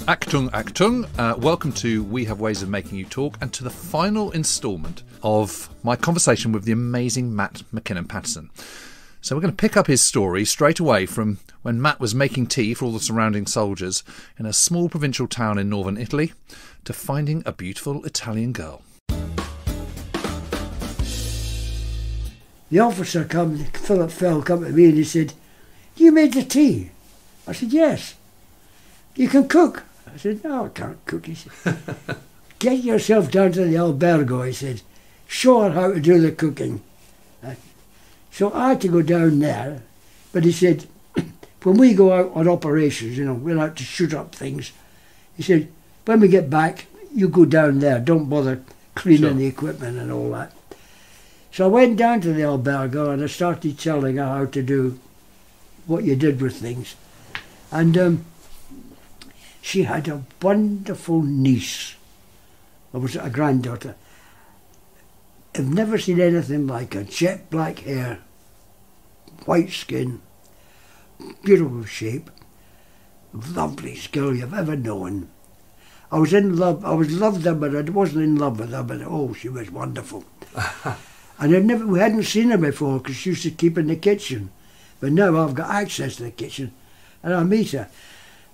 Achtung, Achtung. Welcome to We Have Ways of Making You Talk and to the final instalment of my conversation with the amazing Matt Mackinnon-Pattison. So we're going to pick up his story straight away from when Matt was making tea for all the surrounding soldiers in a small provincial town in northern Italy to finding a beautiful Italian girl. The officer come, Philip Fell, come to me and he said, "You made the tea?" I said, "Yes." "You can cook?" I said, "No, I can't cook." He said, "Get yourself down to the albergo," he said. "Show her how to do the cooking." So I had to go down there, but he said, when we go out on operations, you know, we're out to shoot up things, he said, when we get back, you go down there, don't bother cleaning the equipment and all that. So I went down to the albergo and I started telling her how to do what you did with things. And she had a wonderful niece. I was a granddaughter. I've never seen anything like her. Jet black hair, white skin, beautiful shape, loveliest girl you've ever known. I was in love. I was loved her, but I wasn't in love with her. But oh, she was wonderful. And we hadn't seen her before because she used to keep in the kitchen. But now I've got access to the kitchen, and I meet her.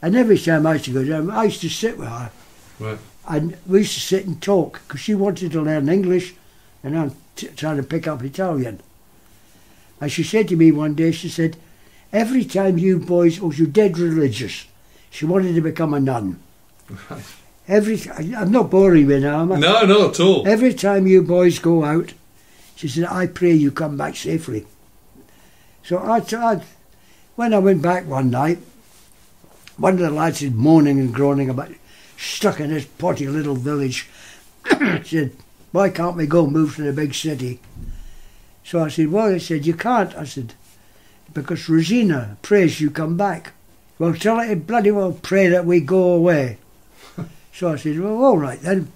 And every time I used to go down, I used to sit with her. Right. And we used to sit and talk because she wanted to learn English, and I'm trying to pick up Italian. And she said to me one day, she said, "Every time you boys, you're dead religious." She wanted to become a nun. Right. I'm not boring you now, am I? No, not at all. "Every time you boys go out," she said, "I pray you come back safely." So when I went back one night, one of the lads is moaning and groaning about stuck in this potty little village. Said, "Why can't we go move to the big city?" So I said, "Well," he said, "you can't." I said, "Because Rosina prays you come back." "Well, tell her to bloody well pray that we go away." So I said, "Well, all right then."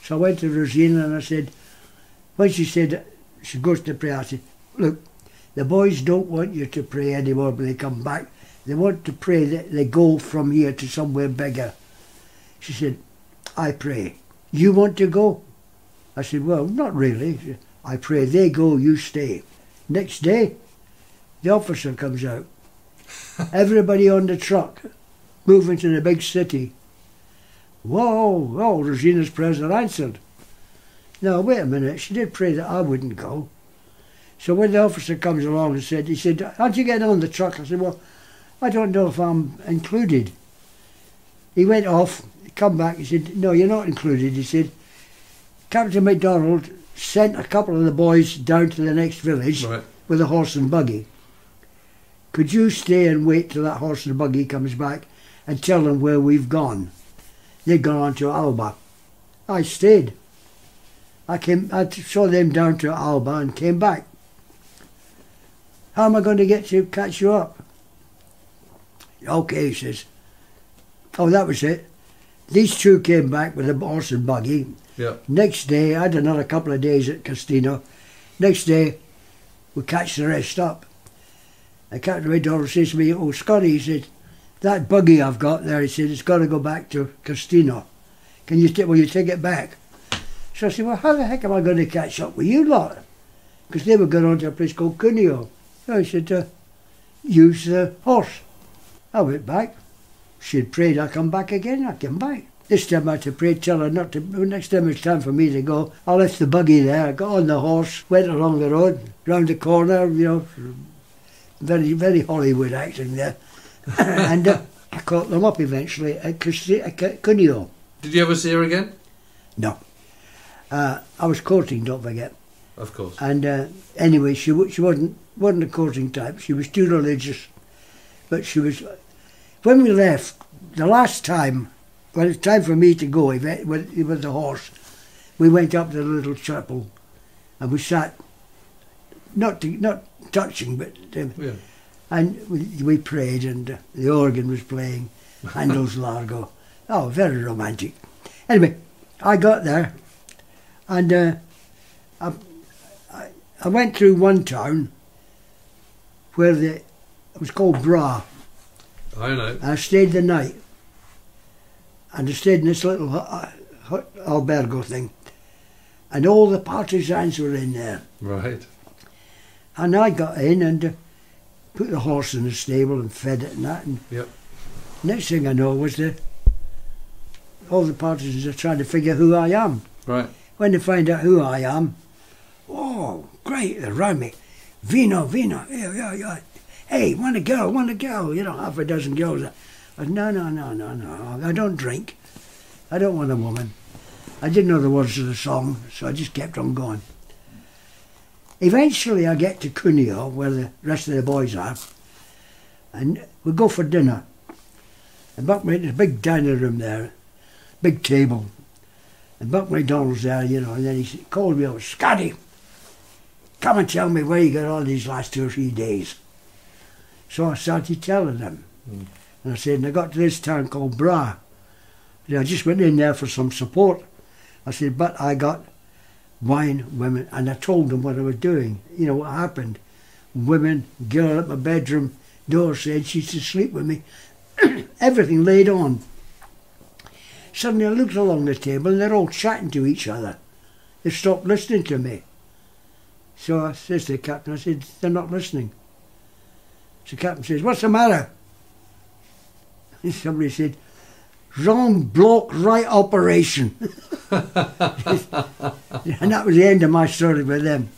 So I went to Rosina and I said, when she said she goes to pray, I said, "Look, the boys don't want you to pray anymore when they come back. They want to pray that they go from here to somewhere bigger." She said, "I pray. You want to go?" I said, "Well, not really." She said, "I pray they go, you stay." Next day, the officer comes out. Everybody on the truck, moving to the big city. Whoa, oh, Rosina's present answered. Now, wait a minute, she did pray that I wouldn't go. So when the officer comes along and he said, "How'd you get on the truck?" I said, "Well, I don't know if I'm included." He went off, come back, he said, "No, you're not included." He said, "Captain MacDonald sent a couple of the boys down to the next village with a horse and buggy. Could you stay and wait till that horse and buggy comes back and tell them where we've gone?" They'd gone on to Alba. I stayed. I saw them down to Alba and came back. "How am I going to get to catch you up?" "Okay," he says. Oh, that was it. These two came back with a horse and buggy. Yeah. Next day, I had another couple of days at Castino. Next day, we catch the rest up. And Captain MacDonald says to me, "Oh, Scotty," he said, "that buggy I've got there," he said, "it's got to go back to Castino. Will you take it back?" So I said, "Well, how the heck am I going to catch up with you lot?" Because they were going on to a place called Cuneo. So he said, "Use the horse." I went back. She had prayed I come back again. I came back. This time I had to pray, tell her not to. Next time it's time for me to go, I left the buggy there. I got on the horse, went along the road, round the corner, you know, very, very Hollywood acting there. And I caught them up eventually at Cuneo. Did you ever see her again? No. I was courting, don't forget. Of course. And anyway, she wasn't a courting type. She was too religious. But she was... When we left, the last time, when it was time for me to go with the horse, we went up to the little chapel and we sat, not touching, but... yeah. And we prayed and the organ was playing, Handel's Largo. Oh, very romantic. Anyway, I got there and I went through one town where it was called Bra. I know. And I stayed the night. And I stayed in this little albergo thing. And all the partisans were in there. Right. And I got in and put the horse in the stable and fed it and that. And Yep. next thing I know was all the partisans are trying to figure who I am. Right. When they find out who I am, oh, great, they're around me. Vino, vino, yeah. Hey, want a girl, you know, half a dozen girls. I said, no, I don't drink. I don't want a woman. I didn't know the words of the song, so I just kept on going. Eventually I get to Cuneo, where the rest of the boys are, and we go for dinner. And Buck, there's a big dining room there, big table. And Buck MacDonald's there, you know, and then he called me over, Scotty, come and tell me where you got all these last 2 or 3 days. So I started telling them. And I said, and I got to this town called Bra. And I just went in there for some support. I said, but I got wine, women, and I told them what I was doing. You know what happened. Women, girl at my bedroom door said she's to sleep with me. Everything laid on. Suddenly I looked along the table and they're all chatting to each other. They stopped listening to me. So I says to the captain, I said, they're not listening. So the captain says, what's the matter? And somebody said, wrong block, right operation. And that was the end of my story with them.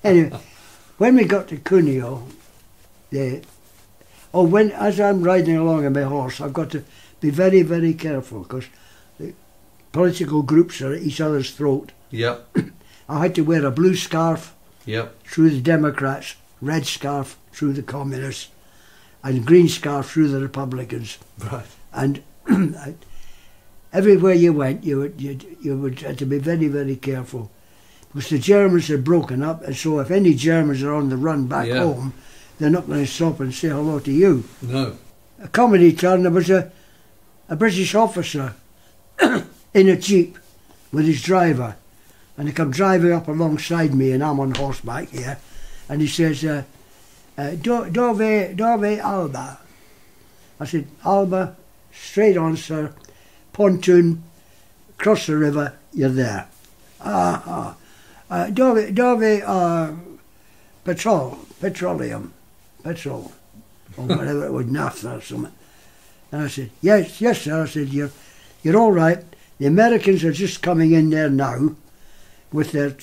Anyway, when we got to Cuneo, as I'm riding along on my horse, I've got to be very, very careful because the political groups are at each other's throat. Yep. I had to wear a blue scarf through the Democrats, red scarf through the Communists, and green scarf through the Republicans. Right. And everywhere you went, you would have to be very, very careful because the Germans had broken up, and so if any Germans are on the run back home, they're not going to stop and say hello to you. No. A comedy turn, there was a British officer in a jeep with his driver, and he come driving up alongside me, and I'm on horseback here, and he says, Dove Alba. I said, Alba, straight on, sir, pontoon, cross the river, you're there. Dove, petroleum, petrol, or whatever it was, naphtha or something. And I said, yes, sir. I said, you're all right. The Americans are just coming in there now with their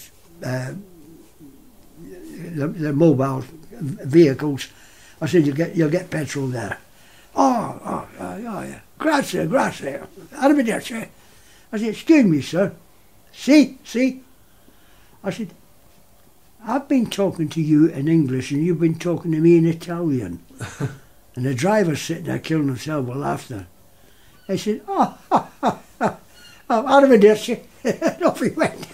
mobile vehicles. I said, you'll get petrol there. Oh, yeah. Grazie. Arrivederci. I said, excuse me, sir. See? I said, I've been talking to you in English and you've been talking to me in Italian. And the driver's sitting there killing himself with laughter. I said, arrivederci. And off he went.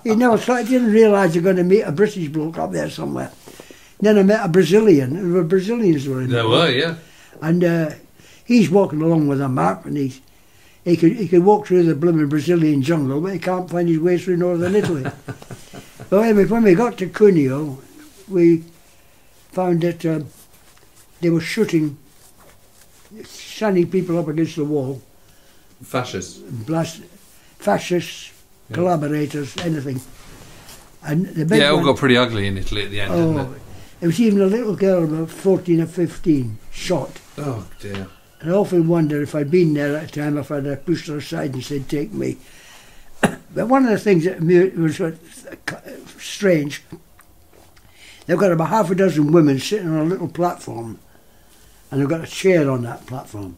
You know, so I didn't realise you're going to meet a British bloke up there somewhere. Then I met a Brazilian. There were Brazilians were in there. There were, yeah. And he's walking along with a map, and he could walk through the blooming Brazilian jungle, but he can't find his way through northern Italy. But anyway, when we got to Cuneo, we found that they were shooting, standing people up against the wall. Fascists. Fascists, collaborators, anything. And the big it all got pretty ugly in Italy at the end, didn't it? There was even a little girl about 14 or 15 shot. Oh dear. And I often wonder if I'd been there at the time, if I'd have pushed her aside and said, take me. But one of the things that was strange, they've got about half a dozen women sitting on a little platform, and they've got a chair on that platform.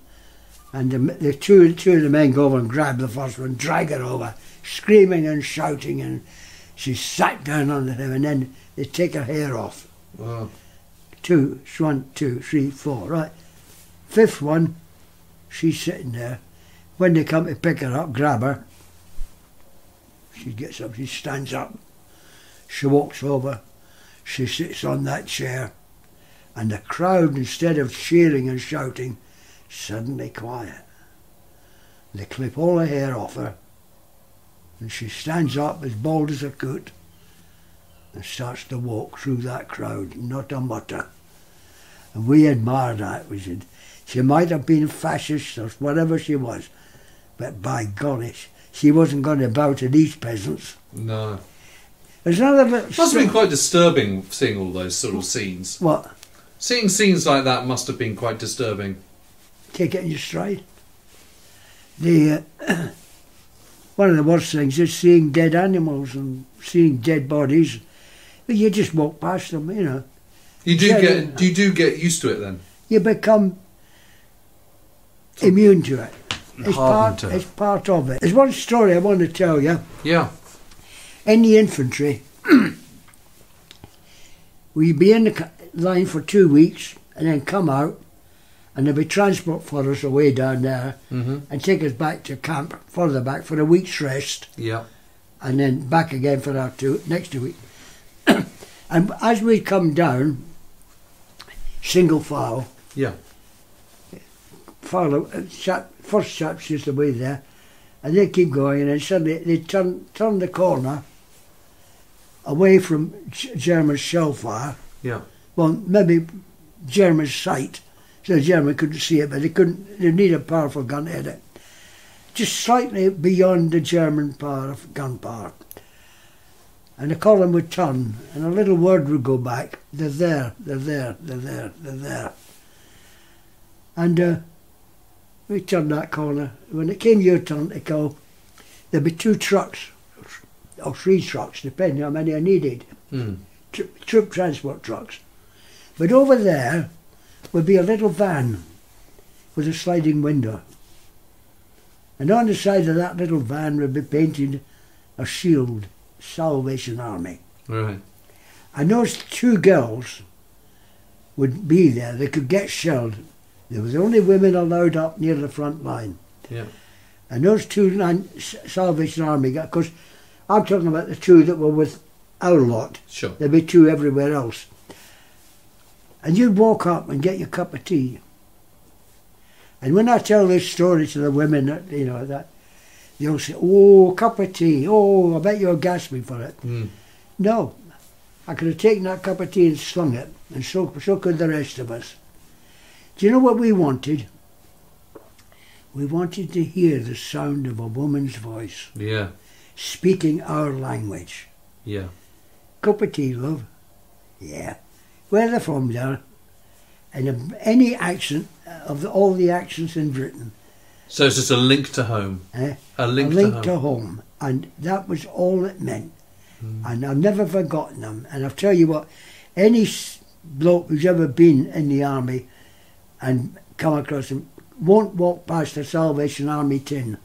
And the two of the men go over and grab the first one, drag her over, screaming and shouting, and she sat down on him, and then they take her hair off. Wow. 1, 2, 3, 4, right. Fifth one, she's sitting there. When they come to pick her up, grab her, she gets up, she stands up, she walks over, she sits on that chair, and the crowd, instead of cheering and shouting, suddenly quiet. They clip all her hair off her, and she stands up as bald as a coot and starts to walk through that crowd, not a mutter. And we admired that. We said, She might have been fascist or whatever she was, but by golly, she wasn't going to bow to these peasants. No. There's another little Must have been quite disturbing seeing all those sort of scenes. What? Seeing scenes like that must have been quite disturbing. Take it in your stride. The one of the worst things is seeing dead animals and seeing dead bodies. But you just walk past them, you know. You do get used to it then. You become immune to it. It's part of it. There's one story I want to tell you. Yeah. In the infantry, we'd be in the line for 2 weeks and then come out, and there'd be transport for us away down there and take us back to camp, further back, for a week's rest. Yeah. And then back again for our next 2 weeks. And as we come down, single file. Yeah. First chaps used to be there, and they keep going, and then suddenly they turn the corner away from German shell fire. Yeah. Well, maybe German sight, so the German couldn't see it, but they need a powerful gun to hit it. Just slightly beyond the German gunpower. And the column would turn, and a little word would go back. They're there, they're there, they're there, they're there. And we turned that corner. When it came your turn to go, there'd be 2 trucks, or 3 trucks, depending how many I needed. Troop transport trucks. But over there would be a little van with a sliding window. And on the side of that little van would be painted a shield, Salvation Army. Right. And those 2 girls would be there. They could get shelled. There was only women allowed up near the front line. Yeah. And those 2 Salvation Army, because I'm talking about the 2 that were with our lot. Sure. There'd be 2 everywhere else. And you'd walk up and get your cup of tea. And when I tell this story to the women, that they'll say, "Oh, cup of tea. Oh, I bet you're gasping for it." No, I could have taken that cup of tea and slung it, and so could the rest of us. Do you know what we wanted? We wanted to hear the sound of a woman's voice. Yeah. Speaking our language. Yeah. Cup of tea, love. Yeah. Where they're from there. And any accent of all the accents in Britain. So it's just a link to home. A link to home. And that was all it meant. And I've never forgotten them. And I'll tell you what, any bloke who's ever been in the army and come across them won't walk past a Salvation Army tin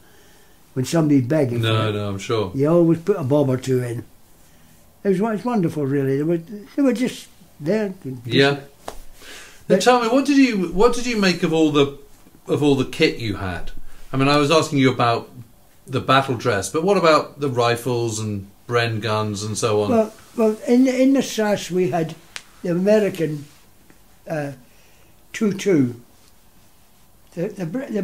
when somebody's begging for it. No, I'm sure. You always put a bob or 2 in. It was wonderful, really. They were just there. Yeah. Now tell me, what did you make of all the kit you had? I mean, I was asking you about the battle dress, but what about the rifles and Bren guns and so on? Well, in the SAS we had the American 2.2. The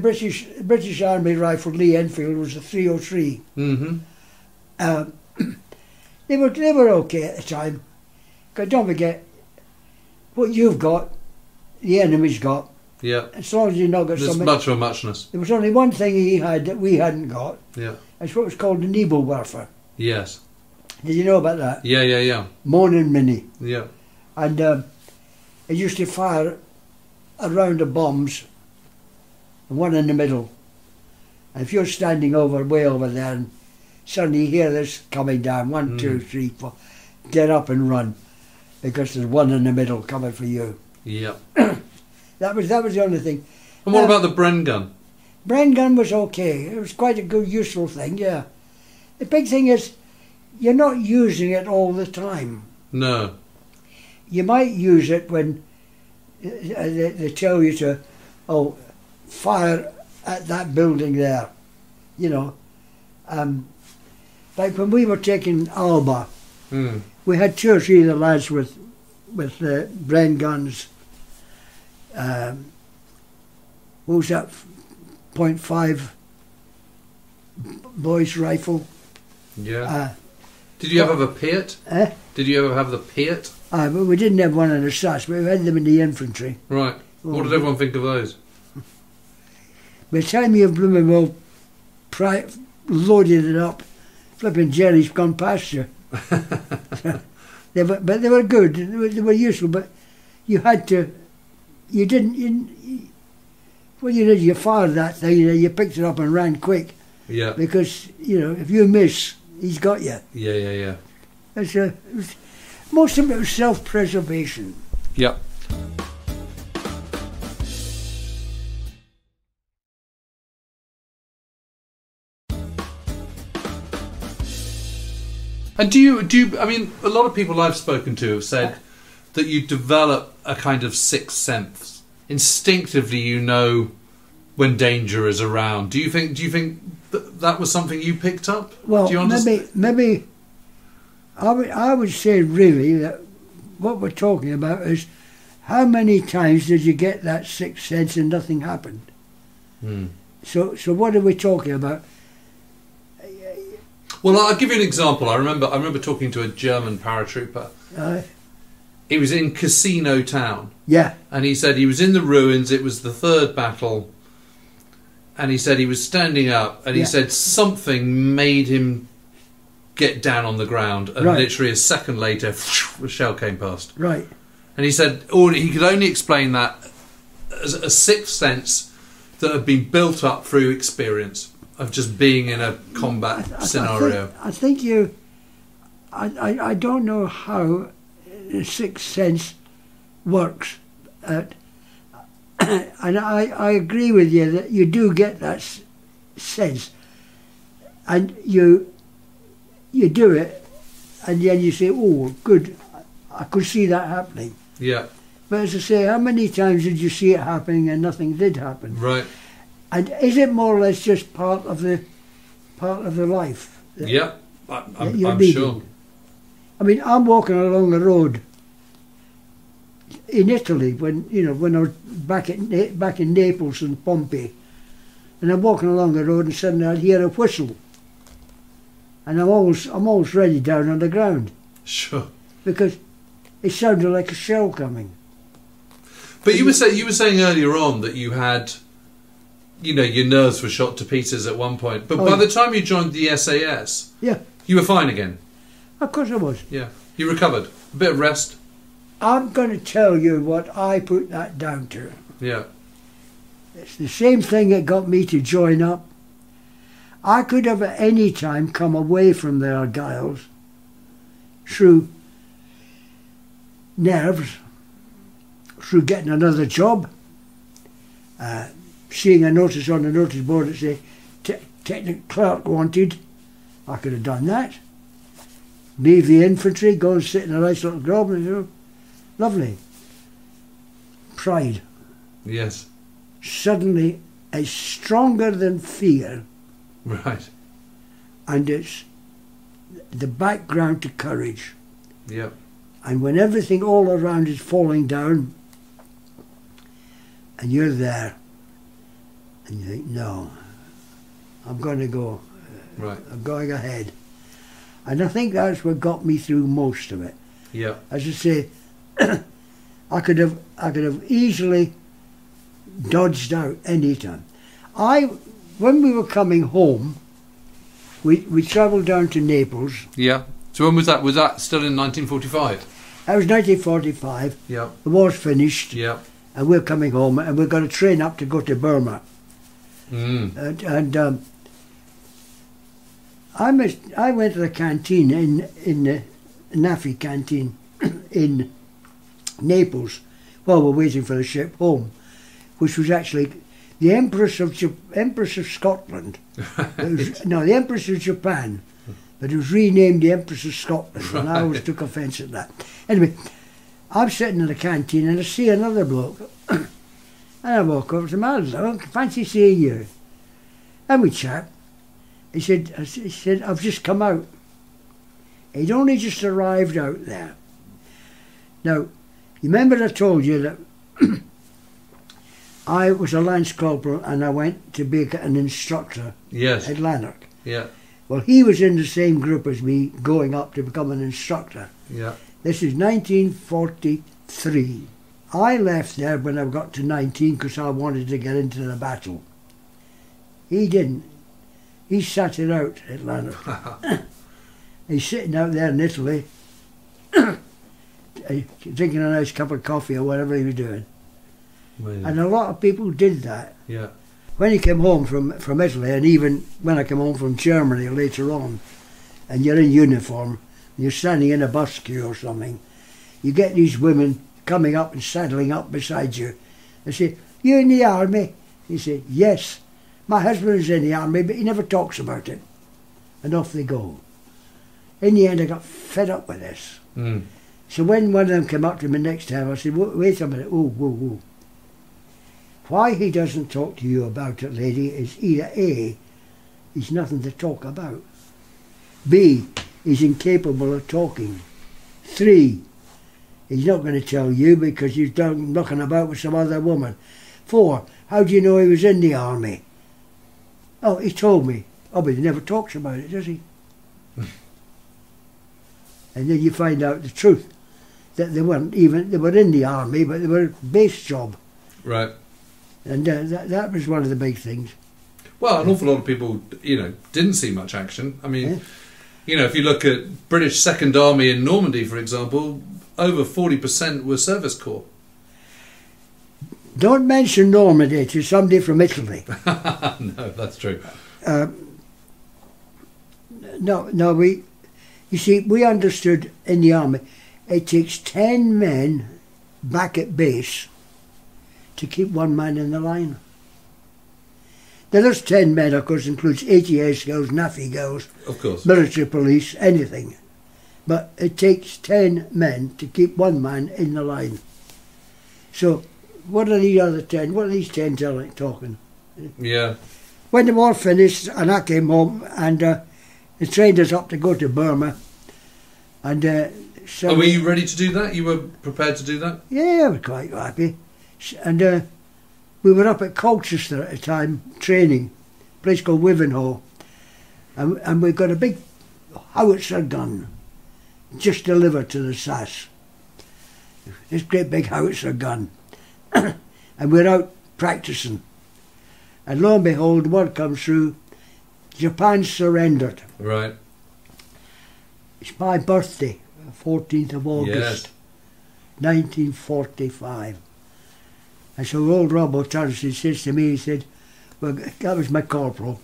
British Army rifle Lee Enfield was a 303. They were okay at the time. Because don't forget, what you've got, the enemy's got. Yeah. As long as you not got something. Much of a muchness. There was only one thing he had that we hadn't got. Yeah. It's what was called the Nebelwerfer. Yes. Did you know about that? Yeah. Morning Mini. Yeah. And it used to fire a round of bombs, one in the middle. And if you're standing way over there, and suddenly you hear this coming down, 1, 2, 3, 4, get up and run, because there's one in the middle coming for you. Yeah. That was the only thing. And what about the Bren gun? Bren gun was okay. It was quite a good, useful thing, yeah. The big thing is, you're not using it all the time. No. You might use it when they tell you to, fire at that building there, like when we were taking Alba, we had 2 or 3 of the lads with Bren guns. What was that? .5 boys rifle. Yeah. Did you ever have a Piat? Did you ever have the Piat? But we didn't have one in the SAS, but we had them in the infantry. Right. What did everyone think of those? By the time you've blooming well loaded it up, flipping jelly's gone past you. But they were good. They were useful. But you had to. You didn't. What you did, you fired that thing. You picked it up and ran quick. Yeah. Because if you miss, he's got you. Yeah. Most of it was self-preservation. Yeah. And do you? I mean, a lot of people I've spoken to have said that you develop a kind of sixth sense. Instinctively, you know when danger is around. Do you think that was something you picked up? Well, do you maybe I would say really that what we're talking about is how many times did you get that sixth sense and nothing happened? So what are we talking about? Well, I'll give you an example. I remember talking to a German paratrooper. He was in Casino Town. Yeah. And he said he was in the ruins. It was the third battle. And he said he was standing up, and he said something made him get down on the ground, and literally a second later, a shell came past. Right. And he said he could only explain that as a sixth sense that had been built up through experience of just being in a combat scenario. I think you. I don't know how the sixth sense works, and I agree with you that you do get that sense, and you do it, and then you say, "Oh, good, I could see that happening." Yeah. But as I say, how many times did you see it happening and nothing did happen? Right. And is it more or less just part of the life? Yeah, I'm leading? sure. I mean, I'm walking along the road in Italy when I was back in Naples and Pompeii, and I'm walking along the road and suddenly I'd hear a whistle, and I'm always ready down on the ground. Sure. Because it sounded like a shell coming. But you were saying earlier on that you had, your nerves were shot to pieces at one point. But by the time you joined the SAS, you were fine again. Of course I was. Yeah, you recovered. A bit of rest. I'm going to tell you what I put that down to. Yeah. It's the same thing that got me to join up. I could have at any time come away from the Argylls through nerves, through getting another job, seeing a notice on the notice board that said technical clerk wanted. I could have done that. Leave the infantry, go and sit in a nice little grove, and lovely. Pride. Yes. Suddenly it's stronger than fear. Right. And it's the background to courage. Yeah. And when everything all around is falling down, and you're there, and you think, no, I'm going to go. Right. I'm going ahead. And I think that's what got me through most of it. Yeah. As I say, I could have easily dodged out any time. When we were coming home, we travelled down to Naples. Yeah. So when was that? Was that still in 1945? That was 1945. Yeah. The war's finished. Yeah. And we're coming home, and we've got a train up to go to Burma. Mm. I went to the canteen in the NAFI canteen in Naples while we're waiting for the ship home, which was actually the Empress of Scotland. The Empress of Japan, but it was renamed the Empress of Scotland, and I always took offence at that. Anyway, I'm sitting in the canteen and I see another bloke, and I walk over to him. "Hello, fancy seeing you." And we chat. He said, "I've just come out." He'd only just arrived out there. Now, you remember I told you that I was a Lance Corporal and I went to be an instructor at Lanark. Yeah. Well, he was in the same group as me going up to become an instructor. Yeah. This is 1943. I left there when I got to 19 because I wanted to get into the battle. He didn't. He sat it out at Lanark. He's sitting out there in Italy, drinking a nice cup of coffee or whatever he was doing. Amazing. And a lot of people did that. Yeah. When he came home from Italy, and even when I came home from Germany later on, and you're in uniform, and you're standing in a bus queue or something, you get these women coming up and saddling up beside you. They say, "You in the army?" You say, "Yes, my husband's in the army, but he never talks about it." And off they go. In the end, I got fed up with this. Mm. So when one of them came up to me next time, I said, "Wait a minute, whoa. Why he doesn't talk to you about it, lady, is either A, he's nothing to talk about. B, he's incapable of talking. 3, he's not going to tell you because he's down knocking about with some other woman. 4, how do you know he was in the army? Oh, he told me. Oh, but he never talks about it, does he?" And then you find out the truth, that they weren't even, they were in the army, but they were base job. Right. And that was one of the big things. Well, an awful lot of people, didn't see much action. I mean, if you look at British Second Army in Normandy, for example, over 40% were service corps. Don't mention Normandy to somebody from Italy. No, that's true. You see, we understood in the army, it takes 10 men back at base to keep one man in the line. Now those 10 men, of course, includes ATS girls, NAFI girls, of course, military police, anything. But it takes 10 men to keep one man in the line. So what are these other 10? What are these 10 talking? Yeah. When the war finished and I came home and they trained us up to go to Burma. And so were you ready to do that? You were prepared to do that? Yeah, I was quite happy. And we were up at Colchester at the time, training, a place called Wivenhoe. And we got a big howitzer gun just delivered to the SAS. This great big howitzer gun. And we're out practicing. And lo and behold, word comes through, Japan surrendered. Right. It's my birthday, 14th of August, yes. 1945. And so old Rob O'Turner says to me, he said, well, that was my corporal.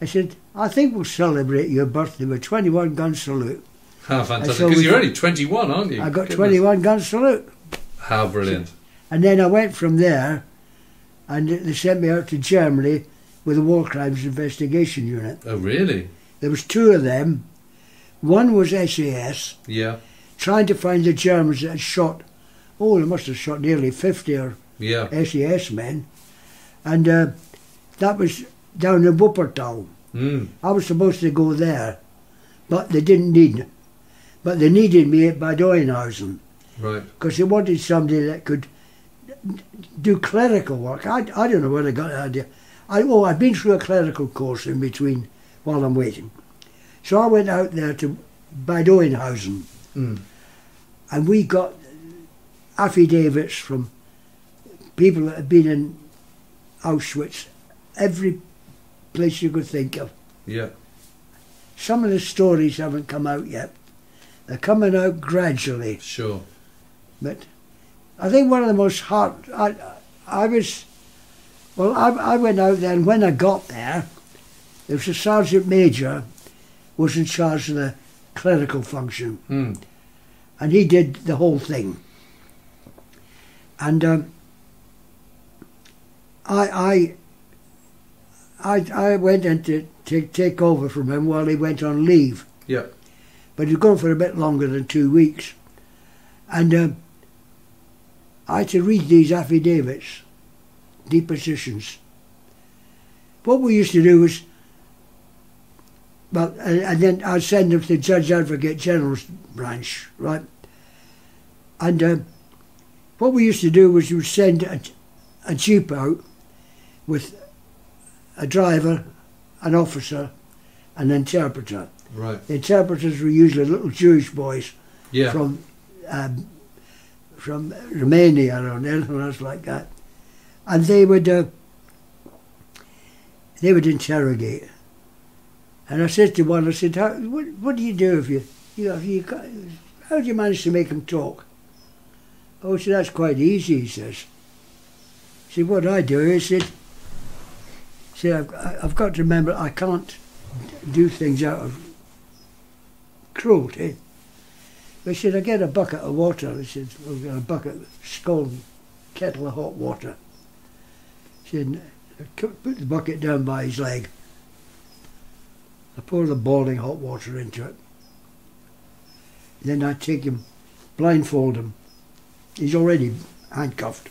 I said, I think we'll celebrate your birthday with 21 gun salute. How fantastic, because you're only 21, aren't you? I got 21 gun salute. How brilliant. And then I went from there, and they sent me out to Germany with a War Crimes Investigation Unit. Oh, really? There was 2 of them. One was SAS, trying to find the Germans that had shot, they must have shot nearly 50 or SAS men. And that was down in Wuppertal. Mm. I was supposed to go there, but they didn't need me. But they needed me at Bad Oeynhausen. Right. Because they wanted somebody that could do clerical work. I don't know where they got the idea. I'd been through a clerical course in between while I'm waiting. So I went out there to Bad Oeynhausen, and we got affidavits from people that had been in Auschwitz, every place you could think of. Yeah. Some of the stories haven't come out yet. They're coming out gradually. Sure. But I think one of the most hard... I went out there, and when I got there was a sergeant major was in charge of the clerical function. Mm. And he did the whole thing. And I went in to take over from him while he went on leave. Yeah. But he was gone for a bit longer than 2 weeks. And I had to read these affidavits, depositions. What we used to do was, and then I'd send them to the Judge Advocate General's branch, right? And what we used to do was you would send a jeep out with a driver, an officer, an interpreter. Right. The interpreters were usually little Jewish boys from Romania or anything else like that. And they would they would interrogate. And I said to one, I said, what do you do if how do you manage to make them talk? Oh, he said, that's quite easy, he says. He said, what I do is, I've got to remember I can't do things out of cruelty. But he said, I get a bucket of water. He said, we've got a bucket, scalding kettle of hot water. He said, put the bucket down by his leg. I pour the boiling hot water into it. Then I take him, blindfold him. He's already handcuffed.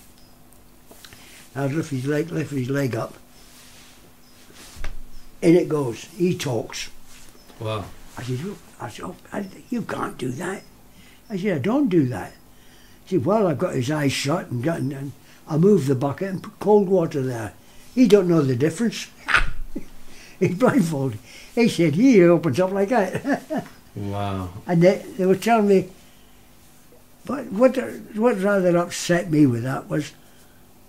I'd lift his leg up. In it goes. He talks. Wow. I said, you can't do that. I said, I don't do that. He said, well, I've got his eyes shut and I move the bucket and put cold water there. He don't know the difference. He's blindfolded. He said, he opens up like that. Wow. And they were telling me, but what rather upset me with that was,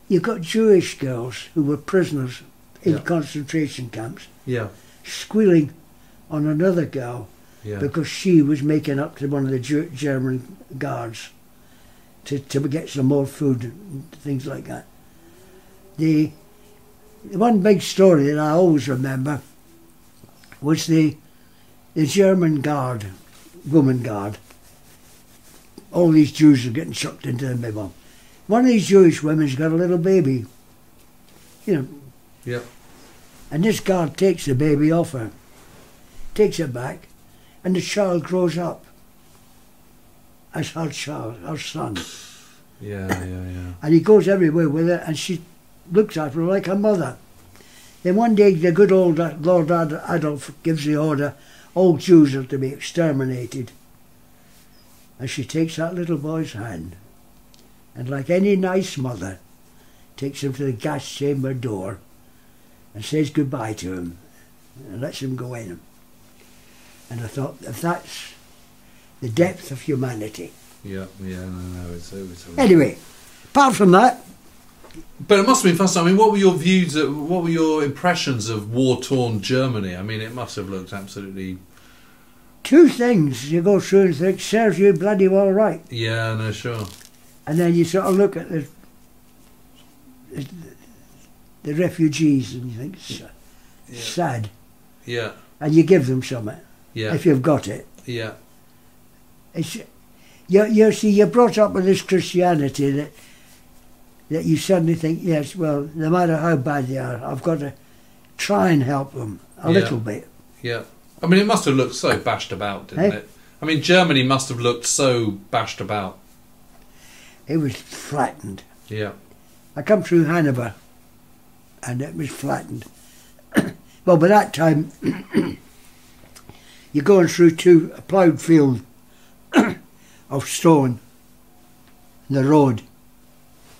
you got Jewish girls who were prisoners in concentration camps, squealing on another girl because she was making up to one of the German guards to get some more food and things like that. The one big story that I always remember was the German guard, woman guard. All these Jews are getting chucked into the middle. One of these Jewish women's got a little baby, Yeah. And this guard takes the baby off her, takes it back, and the child grows up as her child, her son. Yeah. And he goes everywhere with her, and she looks after her like her mother. Then one day the good old Lord Adolf gives the order, all Jews are to be exterminated. And she takes that little boy's hand, and like any nice mother, takes him to the gas chamber door and says goodbye to him and lets him go in. And I thought, if that's the depth of humanity. No, it's Anyway, apart from that. But it must have been fascinating. I mean, what were your views, what were your impressions of war-torn Germany? I mean, it must have looked absolutely... Two things you go through and think, serves you bloody well right. Yeah, no, sure. And then you sort of look at the refugees and you think, sad. Yeah. And you give them something. Yeah. If you've got it. Yeah. It's, you see, you're brought up with this Christianity that you suddenly think, yes, well, no matter how bad they are, I've got to try and help them a little bit. Yeah. I mean, it must have looked so bashed about, didn't it? I mean, Germany must have looked so bashed about. It was flattened. Yeah. I come through Hanover and it was flattened. Well, by that time, you're going through a ploughed field of stone, the road.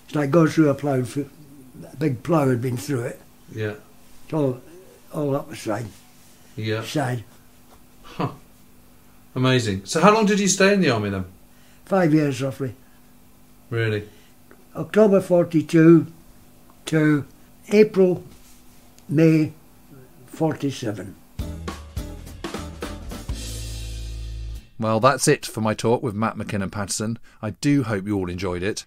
It's like going through a ploughed field. A big plough had been through it. Yeah. It's all up the side. Yeah. Side. Huh. Amazing. So how long did you stay in the army then? 5 years roughly. Really? October 42 to April, May 47. Well, that's it for my talk with Matt Mackinnon-Pattison. I do hope you all enjoyed it.